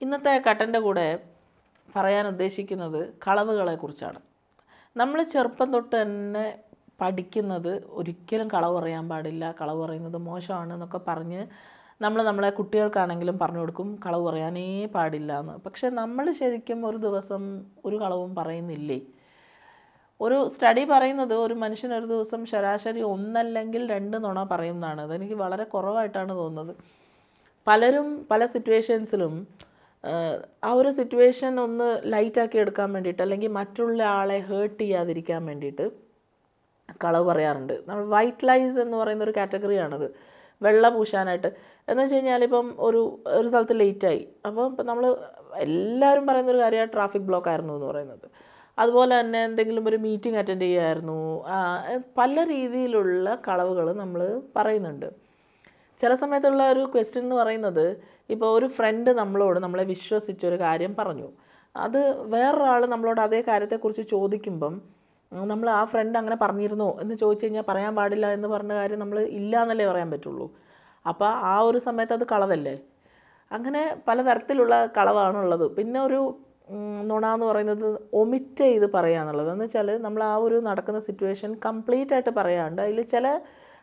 ഇന്നത്തെ കട്ടൻ്റെ കൂടെ പറയാൻ ഉദ്ദേശിക്കുന്നത് കളവുകളെക്കുറിച്ചാണ്. നമ്മൾ ചെറുപ്പം തൊട്ട് തന്നെ പഠിക്കുന്നത് ഒരിക്കലും കളവ് പറയാൻ പാടില്ല, കളവ് പറയുന്നത് മോശമാണ് എന്നൊക്കെ പറഞ്ഞ് നമ്മളെ കുട്ടികൾക്കാണെങ്കിലും പറഞ്ഞു കൊടുക്കും കളവ് പറയാനേ പാടില്ല എന്ന്. പക്ഷെ നമ്മൾ ശരിക്കും ഒരു ദിവസം ഒരു കളവും പറയുന്നില്ലേ? ഒരു സ്റ്റഡി പറയുന്നത് ഒരു മനുഷ്യൻ ഒരു ദിവസം ശരാശരി 1 അല്ലെങ്കിൽ 2 നുണ പറയുന്നതാണ്. അതെനിക്ക് വളരെ കുറവായിട്ടാണ് തോന്നുന്നത്. പലരും പല സിറ്റുവേഷൻസിലും ആ ഒരു സിറ്റുവേഷൻ ഒന്ന് ലൈറ്റാക്കി എടുക്കാൻ വേണ്ടിയിട്ട്, അല്ലെങ്കിൽ മറ്റുള്ള ആളെ ഹേർട്ട് ചെയ്യാതിരിക്കാൻ വേണ്ടിയിട്ട് കളവ് പറയാറുണ്ട്. നമ്മൾ വൈറ്റ് ലൈസ് എന്ന് പറയുന്ന ഒരു കാറ്റഗറിയാണത്. വെള്ള പൂശാനായിട്ട് എന്ന് വെച്ച് കഴിഞ്ഞാൽ, ഇപ്പം ഒരു സ്ഥലത്ത് ലേറ്റായി, അപ്പോൾ ഇപ്പം നമ്മൾ എല്ലാവരും പറയുന്നൊരു കാര്യമാണ് ട്രാഫിക് ബ്ലോക്ക് ആയിരുന്നു എന്ന് പറയുന്നത്. അതുപോലെ തന്നെ എന്തെങ്കിലും ഒരു മീറ്റിംഗ് അറ്റൻഡ് ചെയ്യുമായിരുന്നു. പല രീതിയിലുള്ള കളവുകൾ നമ്മൾ പറയുന്നുണ്ട്. ചില സമയത്തുള്ള ഒരു ക്വസ്റ്റ്യൻ എന്ന് പറയുന്നത്, ഇപ്പോൾ ഒരു ഫ്രണ്ട് നമ്മളെ വിശ്വസിച്ചൊരു കാര്യം പറഞ്ഞു, അത് വേറൊരാൾ നമ്മളോട് അതേ കാര്യത്തെക്കുറിച്ച് ചോദിക്കുമ്പം നമ്മൾ ആ ഫ്രണ്ട് അങ്ങനെ പറഞ്ഞിരുന്നോ എന്ന് ചോദിച്ചു കഴിഞ്ഞാൽ പറയാൻ പാടില്ല എന്ന് പറഞ്ഞ കാര്യം നമ്മൾ ഇല്ല എന്നല്ലേ പറയാൻ പറ്റുള്ളൂ. അപ്പോൾ ആ ഒരു സമയത്ത് അത് കളവല്ലേ? അങ്ങനെ പലതരത്തിലുള്ള കളവാണുള്ളത്. പിന്നെ ഒരു നുണ എന്ന് പറയുന്നത് ഒമിറ്റ് ചെയ്ത് പറയുക എന്നുള്ളത്. എന്ന് വെച്ചാൽ നമ്മൾ ആ ഒരു നടക്കുന്ന സിറ്റുവേഷൻ കംപ്ലീറ്റ് ആയിട്ട് പറയാണ്ട് അതിൽ ചില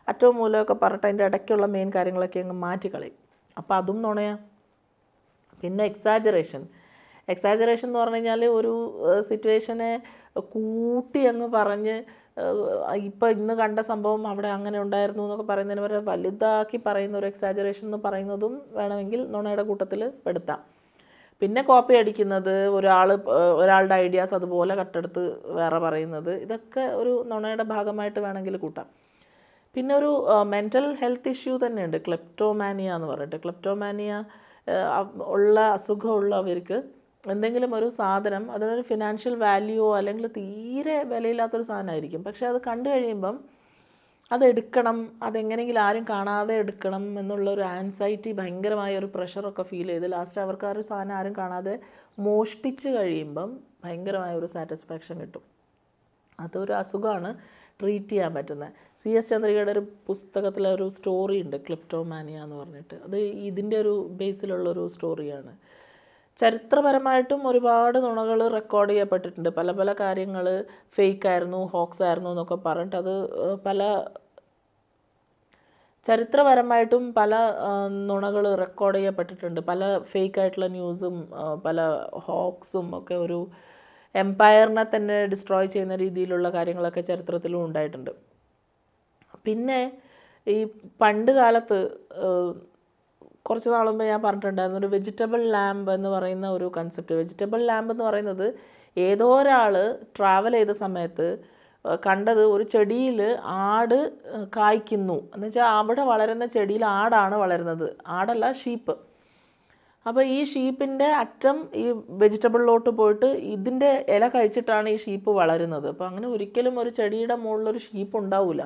അറ്റവും മൂലമൊക്കെ പറഞ്ഞിട്ട് അതിൻ്റെ ഇടയ്ക്കുള്ള മെയിൻ കാര്യങ്ങളൊക്കെ അങ്ങ് മാറ്റിക്കളയും. അപ്പോൾ അതും നുണയാണ്. പിന്നെ എക്സാജറേഷൻ എന്ന് പറഞ്ഞു കഴിഞ്ഞാൽ ഒരു സിറ്റുവേഷനെ കൂട്ടി അങ്ങ് പറഞ്ഞ്, ഇപ്പോൾ ഇന്ന് കണ്ട സംഭവം അവിടെ അങ്ങനെ ഉണ്ടായിരുന്നു എന്നൊക്കെ പറയുന്നതിന് വരെ വലുതാക്കി പറയുന്ന ഒരു എക്സാജറേഷൻ എന്ന് പറയുന്നതും വേണമെങ്കിൽ നുണയുടെ കൂട്ടത്തിൽ പെടുത്താം. പിന്നെ കോപ്പി അടിക്കുന്നത്, ഒരാളുടെ ഐഡിയാസ് അതുപോലെ കട്ടെടുത്ത് വേറെ പറയുന്നത്, ഇതൊക്കെ ഒരു നുണയുടെ ഭാഗമായിട്ട് വേണമെങ്കിൽ കൂട്ടാം. പിന്നെ ഒരു മെൻ്റൽ ഹെൽത്ത് ഇഷ്യൂ തന്നെയുണ്ട്, ക്ലെപ്റ്റോമാനിയ എന്ന് പറഞ്ഞിട്ട്. ക്ലെപ്റ്റോമാനിയ ഉള്ള അസുഖമുള്ളവർക്ക് എന്തെങ്കിലും ഒരു സാധനം, അതിനൊരു ഫിനാൻഷ്യൽ വാല്യൂയോ അല്ലെങ്കിൽ തീരെ വിലയില്ലാത്തൊരു സാധനമായിരിക്കും, പക്ഷെ അത് കണ്ടു കഴിയുമ്പം അതെടുക്കണം, അതെങ്ങനെയെങ്കിലും ആരും കാണാതെ എടുക്കണം എന്നുള്ളൊരു ആൻസൈറ്റി, ഭയങ്കരമായ ഒരു പ്രഷറൊക്കെ ഫീൽ ചെയ്ത് ലാസ്റ്റ് അവർക്ക് ആ ഒരു സാധനം ആരും കാണാതെ മോഷ്ടിച്ച് കഴിയുമ്പം ഭയങ്കരമായ ഒരു സാറ്റിസ്ഫാക്ഷൻ കിട്ടും. അതൊരു അസുഖമാണ്, ട്രീറ്റ് ചെയ്യാൻ പറ്റുന്നത്. CS ചന്ദ്രികയുടെ ഒരു പുസ്തകത്തിലെ ഒരു സ്റ്റോറി ഉണ്ട്, ക്ലിപ്റ്റോമാനിയ എന്ന് പറഞ്ഞിട്ട്. അത് ഇതിൻ്റെ ഒരു ബേസിലുള്ളൊരു സ്റ്റോറിയാണ്. ചരിത്രപരമായിട്ടും ഒരുപാട് നുണകൾ റെക്കോർഡ് ചെയ്യപ്പെട്ടിട്ടുണ്ട്. പല പല കാര്യങ്ങൾ ഫേക്കായിരുന്നു, ഹോക്സ് ആയിരുന്നു എന്നൊക്കെ പറഞ്ഞിട്ട് അത് ചരിത്രപരമായിട്ടും പല നുണകൾ റെക്കോർഡ് ചെയ്യപ്പെട്ടിട്ടുണ്ട്. പല ഫേക്കായിട്ടുള്ള ന്യൂസും പല ഹോക്സും ഒക്കെ ഒരു എംപയറിനെ തന്നെ ഡിസ്ട്രോയ് ചെയ്യുന്ന രീതിയിലുള്ള കാര്യങ്ങളൊക്കെ ചരിത്രത്തിലും ഉണ്ടായിട്ടുണ്ട്. പിന്നെ ഈ പണ്ട് കാലത്ത് കുറച്ച് നാൾ മുമ്പ് ഞാൻ പറഞ്ഞിട്ടുണ്ടായിരുന്നു ഒരു വെജിറ്റബിൾ ലാമ്പ് എന്ന് പറയുന്ന ഒരു കൺസെപ്റ്റ്. വെജിറ്റബിൾ ലാമ്പ് എന്ന് പറയുന്നത് ഏതോ ഒരാൾ ട്രാവൽ ചെയ്ത സമയത്ത് കണ്ടത് ഒരു ചെടിയിൽ ആട് കായ്ക്കുന്നു എന്ന് വെച്ചാൽ അവിടെ വളരുന്ന ചെടിയിൽ ആടാണ് വളരുന്നത്, ആടല്ല ഷീപ്പ്. അപ്പോൾ ഈ ഷീപ്പിൻ്റെ അറ്റം ഈ വെജിറ്റബിളിലോട്ട് പോയിട്ട് ഇതിൻ്റെ ഇല കഴിച്ചിട്ടാണ് ഈ ഷീപ്പ് വളരുന്നത്. അപ്പോൾ അങ്ങനെ ഒരിക്കലും ഒരു ചെടിയുടെ മുകളിലൊരു ഷീപ്പ് ഉണ്ടാവില്ല.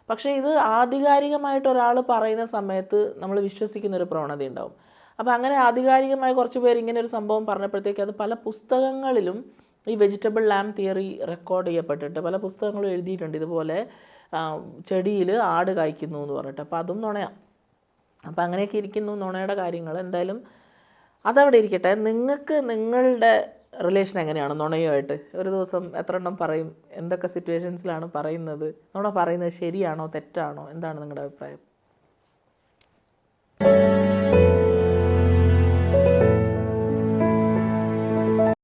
പക്ഷേ ഇത് ആധികാരികമായിട്ട് ഒരാൾ പറയുന്ന സമയത്ത് നമ്മൾ വിശ്വസിക്കുന്നൊരു പ്രവണത ഉണ്ടാവും. അപ്പോൾ അങ്ങനെ ആധികാരികമായി കുറച്ച് പേര് ഇങ്ങനെ ഒരു സംഭവം പറഞ്ഞപ്പോഴത്തേക്ക് അത് പല പുസ്തകങ്ങളിലും ഈ വെജിറ്റബിൾ ലാമ്പ് തിയറി റെക്കോർഡ് ചെയ്യപ്പെട്ടിട്ട് പല പുസ്തകങ്ങളും എഴുതിയിട്ടുണ്ട്, ഇതുപോലെ ചെടിയിൽ ആട് കായ്ക്കുന്നു എന്ന് പറഞ്ഞിട്ട്. അപ്പോൾ അതും നുണയാണ്. അപ്പോൾ അങ്ങനെയൊക്കെ ഇരിക്കുന്നു നുണയുടെ കാര്യങ്ങൾ. എന്തായാലും അതവിടെ ഇരിക്കട്ടെ. നിങ്ങൾക്ക് നിങ്ങളുടെ റിലേഷൻ എങ്ങനെയാണ് നുണയുമായിട്ട്? ഒരു ദിവസം എത്ര എണ്ണം പറയും? എന്തൊക്കെ സിറ്റുവേഷൻസിലാണ് പറയുന്നത്? നുണ പറയുന്നത് ശരിയാണോ തെറ്റാണോ? എന്താണ് നിങ്ങളുടെ അഭിപ്രായം?